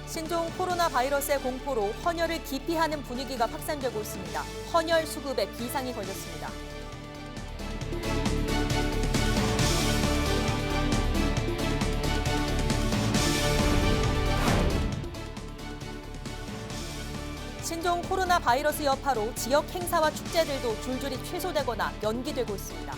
신종 코로나 바이러스의 공포로 헌혈을 기피하는 분위기가 확산되고 있습니다. 헌혈 수급에 비상이 걸렸습니다. 신종 코로나 바이러스 여파로 지역 행사와 축제들도 줄줄이 취소되거나 연기되고 있습니다.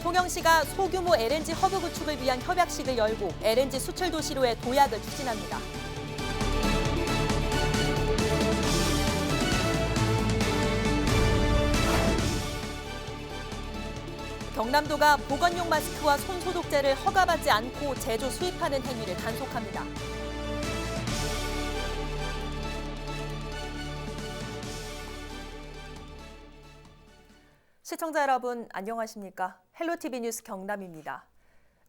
통영시가 소규모 LNG 허브 구축을 위한 협약식을 열고 LNG 수출 도시로의 도약을 추진합니다. 경남도가 보건용 마스크와 손소독제를 허가받지 않고 제조 수입하는 행위를 단속합니다. 시청자 여러분, 안녕하십니까? 헬로티비 뉴스 경남입니다.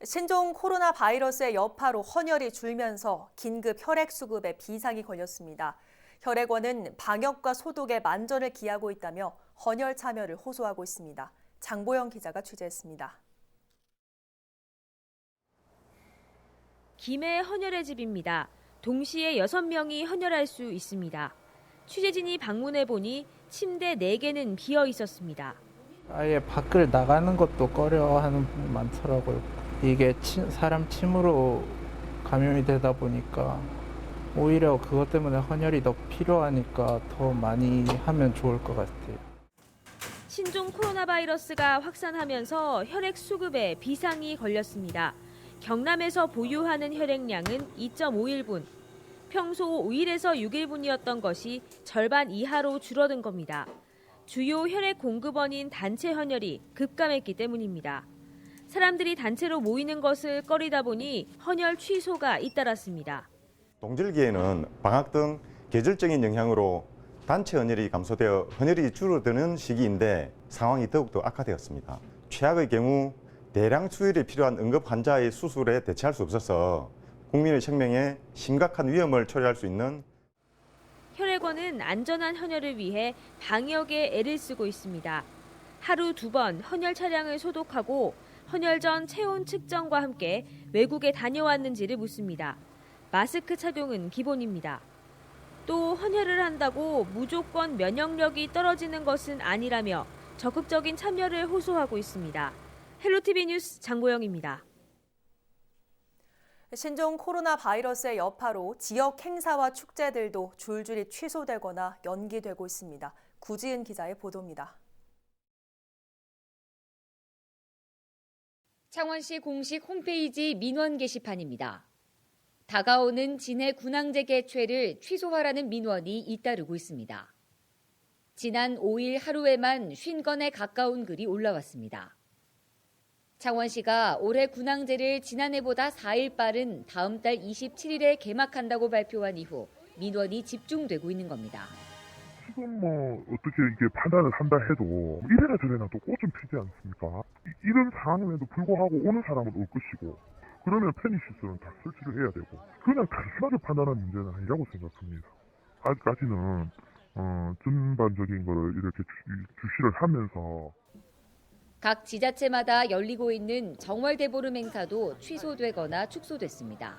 신종 코로나 바이러스의 여파로 헌혈이 줄면서 긴급 혈액 수급에 비상이 걸렸습니다. 혈액원은 방역과 소독에 만전을 기하고 있다며 헌혈 참여를 호소하고 있습니다. 장보영 기자가 취재했습니다. 김해 헌혈의 집입니다. 동시에 6명이 헌혈할 수 있습니다. 취재진이 방문해 보니 침대 4개는 비어 있었습니다. 아예 밖을 나가는 것도 꺼려하는 분이 많더라고요. 이게 사람 침으로 감염이 되다 보니까 오히려 그것 때문에 헌혈이 더 필요하니까 더 많이 하면 좋을 것 같아요. 신종 코로나 바이러스가 확산하면서 혈액 수급에 비상이 걸렸습니다. 경남에서 보유하는 혈액량은 2.51분. 평소 5일에서 6일분이었던 것이 절반 이하로 줄어든 겁니다. 주요 혈액 공급원인 단체 헌혈이 급감했기 때문입니다. 사람들이 단체로 모이는 것을 꺼리다 보니 헌혈 취소가 잇따랐습니다. 동절기에는 방학 등 계절적인 영향으로 단체 헌혈이 감소되어 헌혈이 줄어드는 시기인데 상황이 더욱더 악화되었습니다. 최악의 경우 대량 수혈이 필요한 응급 환자의 수술에 대체할 수 없어서 국민의 생명에 심각한 위험을 초래할 수 있는 혈액원은 안전한 헌혈을 위해 방역에 애를 쓰고 있습니다. 하루 2번 헌혈 차량을 소독하고 헌혈 전 체온 측정과 함께 외국에 다녀왔는지를 묻습니다. 마스크 착용은 기본입니다. 또 헌혈을 한다고 무조건 면역력이 떨어지는 것은 아니라며 적극적인 참여를 호소하고 있습니다. 헬로티비 뉴스 장보영입니다. 신종 코로나 바이러스의 여파로 지역 행사와 축제들도 줄줄이 취소되거나 연기되고 있습니다. 구지은 기자의 보도입니다. 창원시 공식 홈페이지 민원 게시판입니다. 다가오는 진해 군항제 개최를 취소하라는 민원이 잇따르고 있습니다. 지난 5일 하루에만 50건에 가까운 글이 올라왔습니다. 창원시가 올해 군항제를 지난해보다 4일 빠른 다음 달 27일에 개막한다고 발표한 이후 민원이 집중되고 있는 겁니다. 지금 어떻게 이게 판단을 한다 해도 이래나 저래나 또 꽃은 피지 않습니까? 이런 상황임에도 불구하고 오는 사람은 올 것이고 그러면 편의시설은 다 설치를 해야 되고 그냥 단순하게 판단하는 문제는 아니라고 생각합니다. 아직까지는 전반적인 거를 이렇게 주시를 하면서 각 지자체마다 열리고 있는 정월대보름 행사도 취소되거나 축소됐습니다.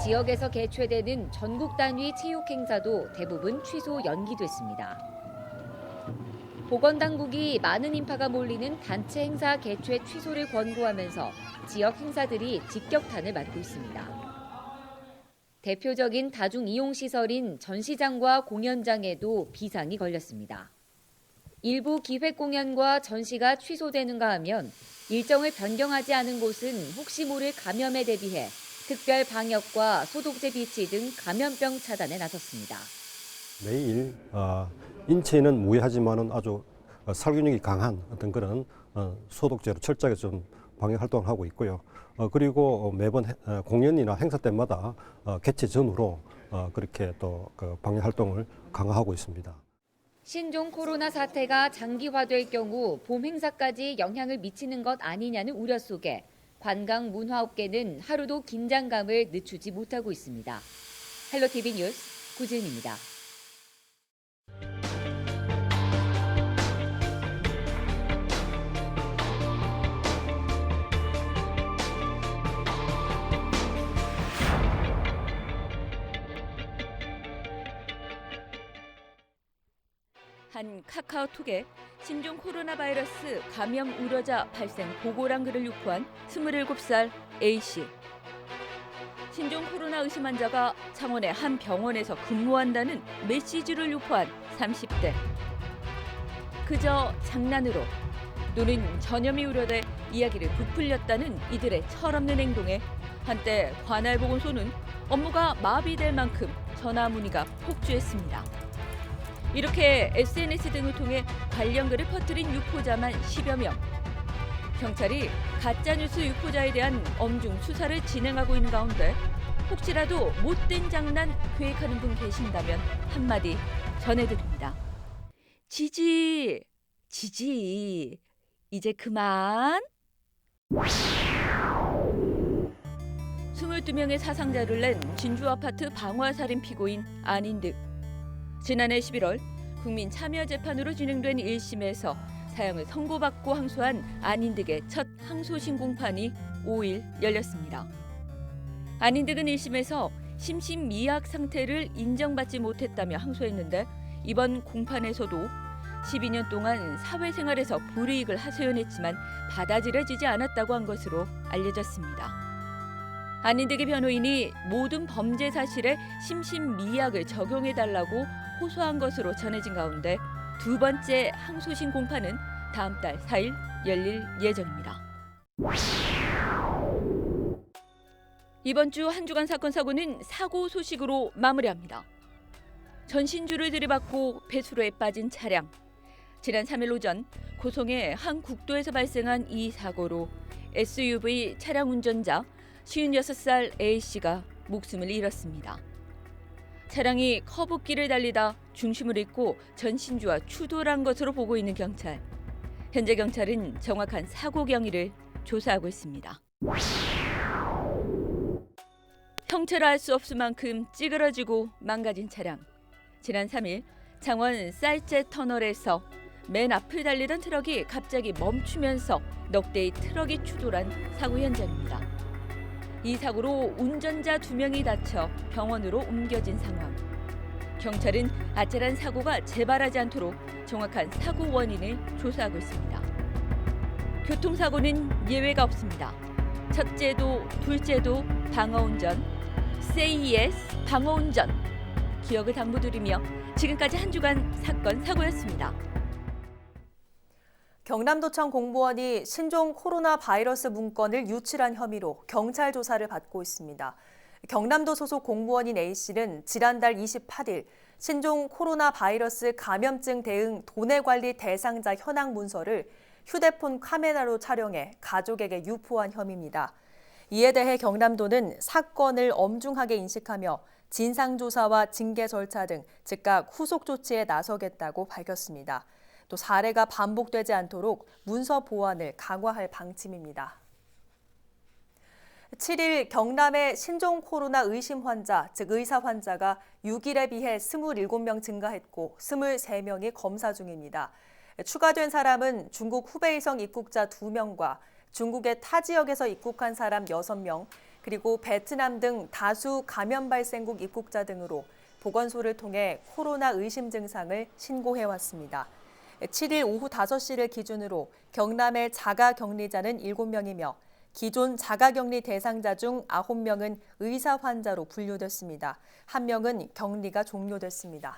지역에서 개최되는 전국 단위 체육 행사도 대부분 취소 연기됐습니다. 보건당국이 많은 인파가 몰리는 단체 행사 개최 취소를 권고하면서 지역 행사들이 직격탄을 맞고 있습니다. 대표적인 다중이용시설인 전시장과 공연장에도 비상이 걸렸습니다. 일부 기획공연과 전시가 취소되는가 하면 일정을 변경하지 않은 곳은 혹시 모를 감염에 대비해 특별 방역과 소독제 비치 등 감염병 차단에 나섰습니다. 매일 인체는 무해하지만은 아주 살균력이 강한 어떤 그런 소독제로 철저하게 좀 방역 활동을 하고 있고요. 그리고 매번 공연이나 행사 때마다 개최 전후로 그렇게 또 그 방역 활동을 강화하고 있습니다. 신종 코로나 사태가 장기화될 경우 봄 행사까지 영향을 미치는 것 아니냐는 우려 속에 관광 문화업계는 하루도 긴장감을 늦추지 못하고 있습니다. 헬로티비 뉴스 구지은입니다. 한 카카오톡에 신종 코로나 바이러스 감염 우려자 발생 보고란 글을 유포한 27살 A씨. 신종 코로나 의심 환자가 창원의 한 병원에서 근무한다는 메시지를 유포한 30대. 그저 장난으로 또는 전염이 우려돼 이야기를 부풀렸다는 이들의 철없는 행동에 한때 관할보건소는 업무가 마비될 만큼 전화 문의가 폭주했습니다. 이렇게 SNS 등을 통해 관련 글을 퍼뜨린 유포자만 10여 명. 경찰이 가짜뉴스 유포자에 대한 엄중 수사를 진행하고 있는 가운데 혹시라도 못된 장난 계획하는 분 계신다면 한마디 전해드립니다. 지지, 이제 그만. 22명의 사상자를 낸 진주 아파트 방화살인 피고인 안인득. 지난해 11월 국민참여재판으로 진행된 1심에서 사형을 선고받고 항소한 안인득의 첫 항소심 공판이 5일 열렸습니다. 안인득은 1심에서 심신미약 상태를 인정받지 못했다며 항소했는데 이번 공판에서도 12년 동안 사회생활에서 불이익을 하소연했지만 받아들여지지 않았다고 한 것으로 알려졌습니다. 안인득의 변호인이 모든 범죄 사실에 심신미약을 적용해달라고 호소한 것으로 전해진 가운데 두 번째 항소심 공판은 다음 달 4일 열릴 예정입니다. 이번 주 한 주간 사건 사고는 사고 소식으로 마무리합니다. 전신주를 들이받고 배수로에 빠진 차량. 지난 3일 오전 고성의 한 국도에서 발생한 이 사고로 SUV 차량 운전자 56살 A씨가 목숨을 잃었습니다. 차량이 커브길을 달리다 중심을 잃고 전신주와 추돌한 것으로 보고 있는 경찰. 현재 경찰은 정확한 사고 경위를 조사하고 있습니다. 형체를 알 수 없을 만큼 찌그러지고 망가진 차량. 지난 3일 창원 쌀제 터널에서 맨 앞을 달리던 트럭이 갑자기 멈추면서 넉 대의 트럭이 추돌한 사고 현장입니다. 이 사고로 운전자 2명이 다쳐 병원으로 옮겨진 상황. 경찰은 아찔한 사고가 재발하지 않도록 정확한 사고 원인을 조사하고 있습니다. 교통사고는 예외가 없습니다. 첫째도 둘째도 방어운전, Say yes 방어운전. 기억을 당부드리며 지금까지 한 주간 사건 사고였습니다. 경남도청 공무원이 신종 코로나 바이러스 문건을 유출한 혐의로 경찰 조사를 받고 있습니다. 경남도 소속 공무원인 A씨는 지난달 28일 신종 코로나 바이러스 감염증 대응 도내관리 대상자 현황 문서를 휴대폰 카메라로 촬영해 가족에게 유포한 혐의입니다. 이에 대해 경남도는 사건을 엄중하게 인식하며 진상조사와 징계 절차 등 즉각 후속 조치에 나서겠다고 밝혔습니다. 또 사례가 반복되지 않도록 문서 보안을 강화할 방침입니다. 7일 경남의 신종 코로나 의심 환자, 즉 의사 환자가 6일에 비해 27명 증가했고 23명이 검사 중입니다. 추가된 사람은 중국 후베이성 입국자 2명과 중국의 타 지역에서 입국한 사람 6명, 그리고 베트남 등 다수 감염 발생국 입국자 등으로 보건소를 통해 코로나 의심 증상을 신고해왔습니다. 7일 오후 5시를 기준으로 경남의 자가격리자는 7명이며 기존 자가격리 대상자 중 9명은 의사 환자로 분류됐습니다. 1명은 격리가 종료됐습니다.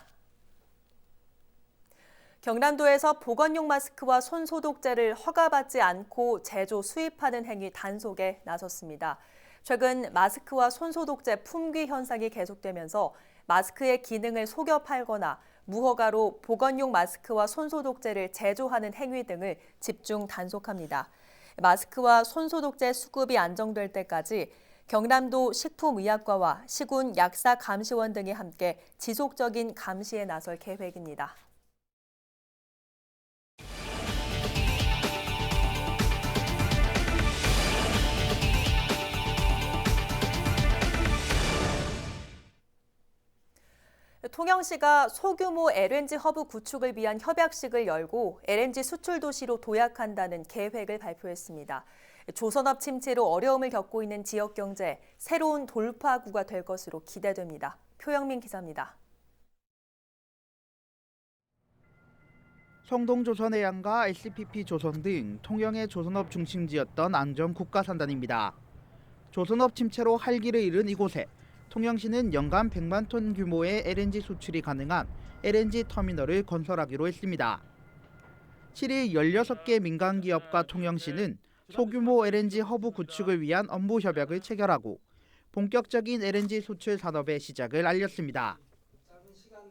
경남도에서 보건용 마스크와 손소독제를 허가받지 않고 제조, 수입하는 행위 단속에 나섰습니다. 최근 마스크와 손소독제 품귀 현상이 계속되면서 마스크의 기능을 속여 팔거나 무허가로 보건용 마스크와 손소독제를 제조하는 행위 등을 집중 단속합니다. 마스크와 손소독제 수급이 안정될 때까지 경남도 식품의약과와 시군 약사감시원 등이 함께 지속적인 감시에 나설 계획입니다. 통영시가 소규모 LNG 허브 구축을 위한 협약식을 열고 LNG 수출 도시로 도약한다는 계획을 발표했습니다. 조선업 침체로 어려움을 겪고 있는 지역 경제 새로운 돌파구가 될 것으로 기대됩니다. 표영민 기자입니다. 성동조선해양과 SPP조선 등 통영의 조선업 중심지였던 앙정 국가산단입니다. 조선업 침체로 활기를 잃은 이곳에 통영시는 연간 100만 톤 규모의 LNG 수출이 가능한 LNG 터미널을 건설하기로 했습니다. 7일 16개 민간기업과 통영시는 소규모 LNG 허브 구축을 위한 업무 협약을 체결하고 본격적인 LNG 수출 산업의 시작을 알렸습니다.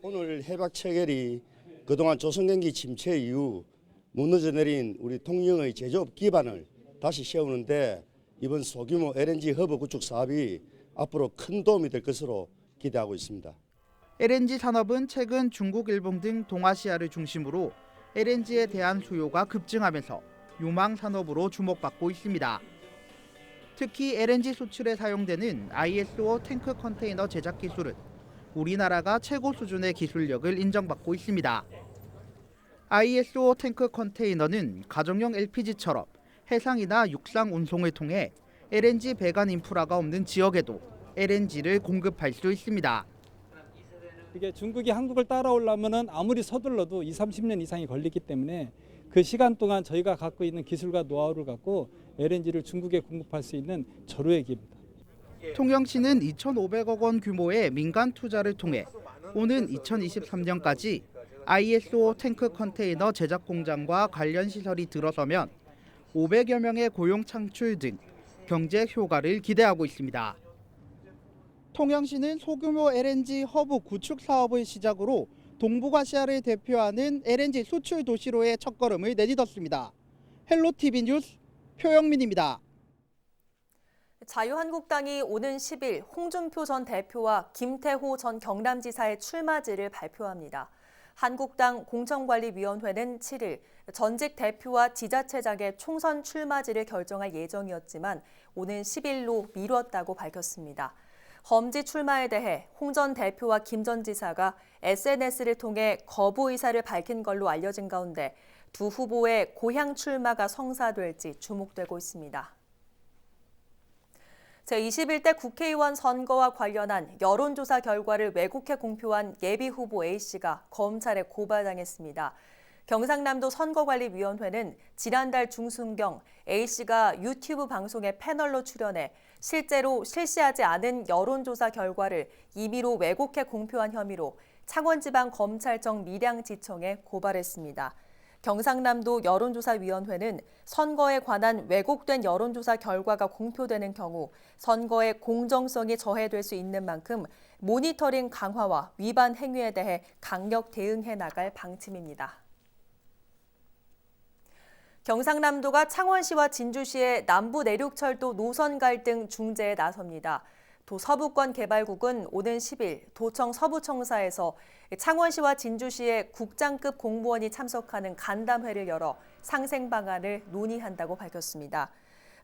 오늘 협약 체결이 그동안 조선경기 침체 이후 무너져 내린 우리 통영의 제조업 기반을 다시 세우는데 이번 소규모 LNG 허브 구축 사업이 앞으로 큰 도움이 될 것으로 기대하고 있습니다. LNG 산업은 최근 중국, 일본 등 동아시아를 중심으로 LNG에 대한 수요가 급증하면서 유망 산업으로 주목받고 있습니다. 특히 LNG 수출에 사용되는 ISO 탱크 컨테이너 제작 기술은 우리나라가 최고 수준의 기술력을 인정받고 있습니다. ISO 탱크 컨테이너는 가정용 LPG처럼 해상이나 육상 운송을 통해 LNG 배관 인프라가 없는 지역에도 LNG를 공급할 수 있습니다. 이게 중국이 한국을 따라오려면은 아무리 서둘러도 20-30년 이상이 걸리기 때문에 그 시간 동안 저희가 갖고 있는 기술과 노하우를 갖고 LNG를 중국에 공급할 수 있는 절호의 기회입니다. 통영시는 2,500억 원 규모의 민간 투자를 통해 오는 2023년까지 ISO 탱크 컨테이너 제작 공장과 관련 시설이 들어서면 500여 명의 고용 창출 등 경제 효과를 기대하고 있습니다. 통영시는 소규모 LNG 허브 구축 사업을 시작으로 동북아시아를 대표하는 LNG 수출 도시로의 첫걸음을 내딛었습니다. 헬로티비 뉴스 표영민입니다. 자유한국당이 오는 10일 홍준표 전 대표와 김태호 전 경남지사의 출마지를 발표합니다. 한국당 공천관리위원회는 7일 전직 대표와 지자체장의 총선 출마지를 결정할 예정이었지만 오는 10일로 미뤘다고 밝혔습니다. 험지 출마에 대해 홍 전 대표와 김 전 지사가 SNS를 통해 거부 의사를 밝힌 걸로 알려진 가운데 두 후보의 고향 출마가 성사될지 주목되고 있습니다. 제21대 국회의원 선거와 관련한 여론조사 결과를 왜곡해 공표한 예비후보 A씨가 검찰에 고발당했습니다. 경상남도 선거관리위원회는 지난달 중순경 A씨가 유튜브 방송에 패널로 출연해 실제로 실시하지 않은 여론조사 결과를 임의로 왜곡해 공표한 혐의로 창원지방검찰청 밀양지청에 고발했습니다. 경상남도 여론조사위원회는 선거에 관한 왜곡된 여론조사 결과가 공표되는 경우 선거의 공정성이 저해될 수 있는 만큼 모니터링 강화와 위반 행위에 대해 강력 대응해 나갈 방침입니다. 경상남도가 창원시와 진주시의 남부 내륙철도 노선 갈등 중재에 나섭니다. 도 서부권 개발국은 오는 10일 도청 서부청사에서 창원시와 진주시의 국장급 공무원이 참석하는 간담회를 열어 상생 방안을 논의한다고 밝혔습니다.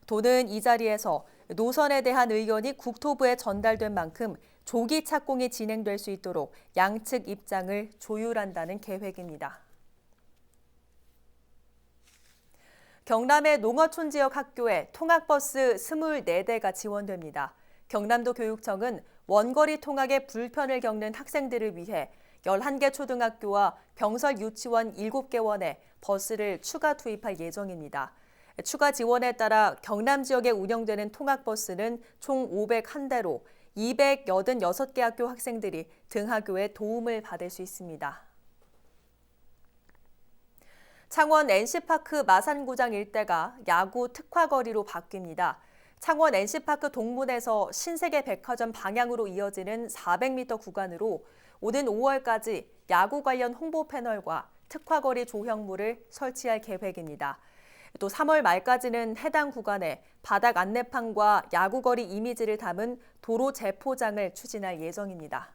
도는 이 자리에서 노선에 대한 의견이 국토부에 전달된 만큼 조기 착공이 진행될 수 있도록 양측 입장을 조율한다는 계획입니다. 경남의 농어촌 지역 학교에 통학버스 24대가 지원됩니다. 경남도 교육청은 원거리 통학에 불편을 겪는 학생들을 위해 11개 초등학교와 병설 유치원 7개원에 버스를 추가 투입할 예정입니다. 추가 지원에 따라 경남 지역에 운영되는 통학버스는 총 501대로 286개 학교 학생들이 등하교에 도움을 받을 수 있습니다. 창원 NC파크 마산구장 일대가 야구 특화거리로 바뀝니다. 창원 NC파크 동문에서 신세계 백화점 방향으로 이어지는 400m 구간으로 오는 5월까지 야구 관련 홍보 패널과 특화거리 조형물을 설치할 계획입니다. 또 3월 말까지는 해당 구간에 바닥 안내판과 야구거리 이미지를 담은 도로 재포장을 추진할 예정입니다.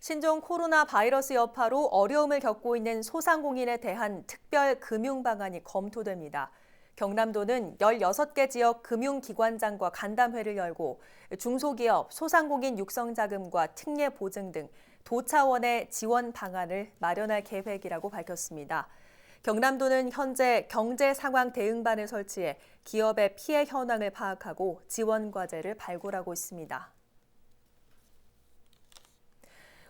신종 코로나 바이러스 여파로 어려움을 겪고 있는 소상공인에 대한 특별 금융 방안이 검토됩니다. 경남도는 16개 지역 금융기관장과 간담회를 열고 중소기업, 소상공인 육성자금과 특례 보증 등 도 차원의 지원 방안을 마련할 계획이라고 밝혔습니다. 경남도는 현재 경제상황대응반을 설치해 기업의 피해 현황을 파악하고 지원 과제를 발굴하고 있습니다.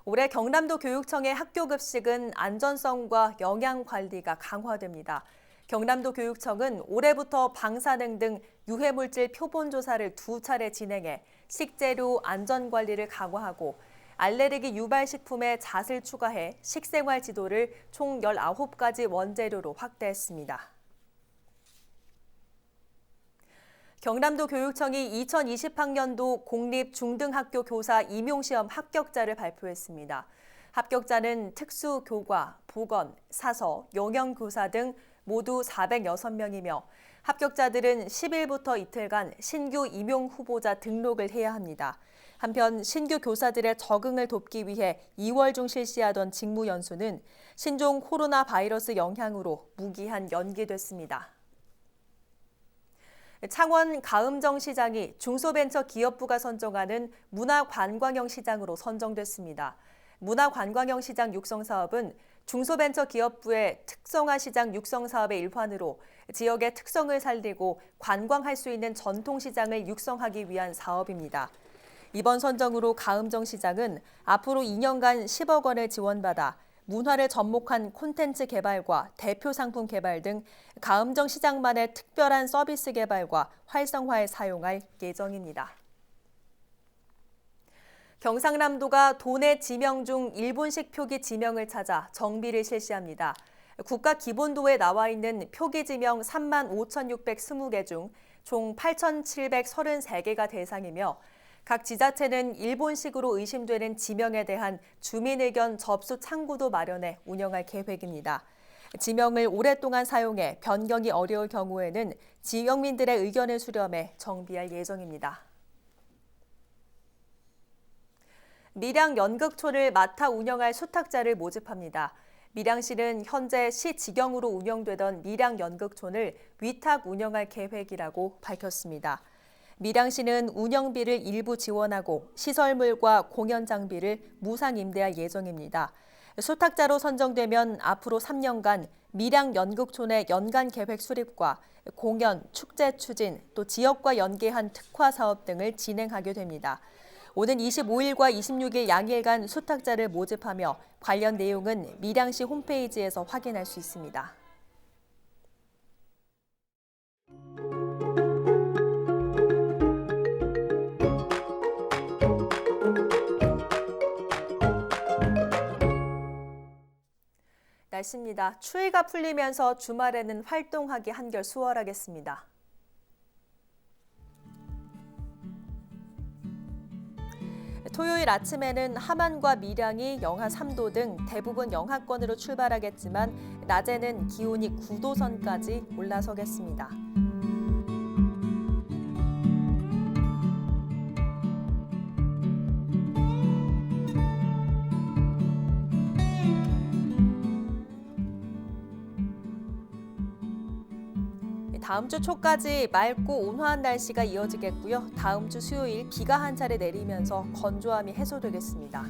올해 경남도 교육청의 학교 급식은 안전성과 영양 관리가 강화됩니다. 경남도 교육청은 올해부터 방사능 등 유해물질 표본 조사를 2차례 진행해 식재료 안전 관리를 강화하고 알레르기 유발 식품에 잣을 추가해 식생활 지도를 총 19가지 원재료로 확대했습니다. 경남도 교육청이 2020학년도 공립중등학교 교사 임용시험 합격자를 발표했습니다. 합격자는 특수교과, 보건, 사서, 영영교사 등 모두 406명이며 합격자들은 10일부터 이틀간 신규 임용 후보자 등록을 해야 합니다. 한편 신규 교사들의 적응을 돕기 위해 2월 중 실시하던 직무연수는 신종 코로나 바이러스 영향으로 무기한 연기됐습니다. 창원 가음정 시장이 중소벤처기업부가 선정하는 문화관광형 시장으로 선정됐습니다. 문화관광형 시장 육성사업은 중소벤처기업부의 특성화 시장 육성 사업의 일환으로 지역의 특성을 살리고 관광할 수 있는 전통시장을 육성하기 위한 사업입니다. 이번 선정으로 가음정 시장은 앞으로 2년간 10억 원을 지원받아 문화를 접목한 콘텐츠 개발과 대표 상품 개발 등 가음정 시장만의 특별한 서비스 개발과 활성화에 사용할 예정입니다. 경상남도가 도내 지명 중 일본식 표기 지명을 찾아 정비를 실시합니다. 국가기본도에 나와 있는 표기 지명 35,620개 중 총 8,733개가 대상이며 각 지자체는 일본식으로 의심되는 지명에 대한 주민 의견 접수 창구도 마련해 운영할 계획입니다. 지명을 오랫동안 사용해 변경이 어려울 경우에는 지역민들의 의견을 수렴해 정비할 예정입니다. 밀양 연극촌을 맡아 운영할 수탁자를 모집합니다. 밀양시는 현재 시 직영으로 운영되던 밀양 연극촌을 위탁 운영할 계획이라고 밝혔습니다. 밀양시는 운영비를 일부 지원하고 시설물과 공연 장비를 무상 임대할 예정입니다. 수탁자로 선정되면 앞으로 3년간 밀양 연극촌의 연간 계획 수립과 공연, 축제 추진, 또 지역과 연계한 특화 사업 등을 진행하게 됩니다. 오는 25일과 26일 양일간 수탁자를 모집하며 관련 내용은 밀양시 홈페이지에서 확인할 수 있습니다. 날씨입니다. 추위가 풀리면서 주말에는 활동하기 한결 수월하겠습니다. 토요일 아침에는 함안과 밀양이 영하 3도 등 대부분 영하권으로 출발하겠지만 낮에는 기온이 9도 선까지 올라서겠습니다. 다음 주 초까지 맑고 온화한 날씨가 이어지겠고요. 다음 주 수요일 비가 한 차례 내리면서 건조함이 해소되겠습니다.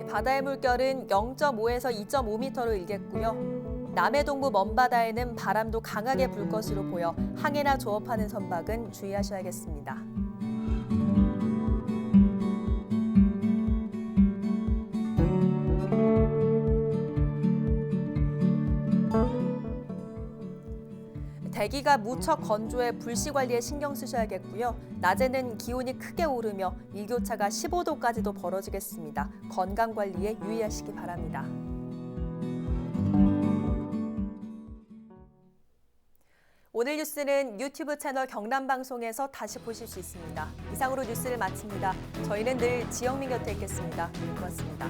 바다의 물결은 0.5에서 2.5m로 일겠고요. 남해 동부 먼바다에는 바람도 강하게 불 것으로 보여 항해나 조업하는 선박은 주의하셔야겠습니다. 대기가 무척 건조해 불씨 관리에 신경 쓰셔야겠고요. 낮에는 기온이 크게 오르며 일교차가 15도까지도 벌어지겠습니다. 건강 관리에 유의하시기 바랍니다. 오늘 뉴스는 유튜브 채널 경남방송에서 다시 보실 수 있습니다. 이상으로 뉴스를 마칩니다. 저희는 늘 지역민 곁에 있겠습니다. 고맙습니다.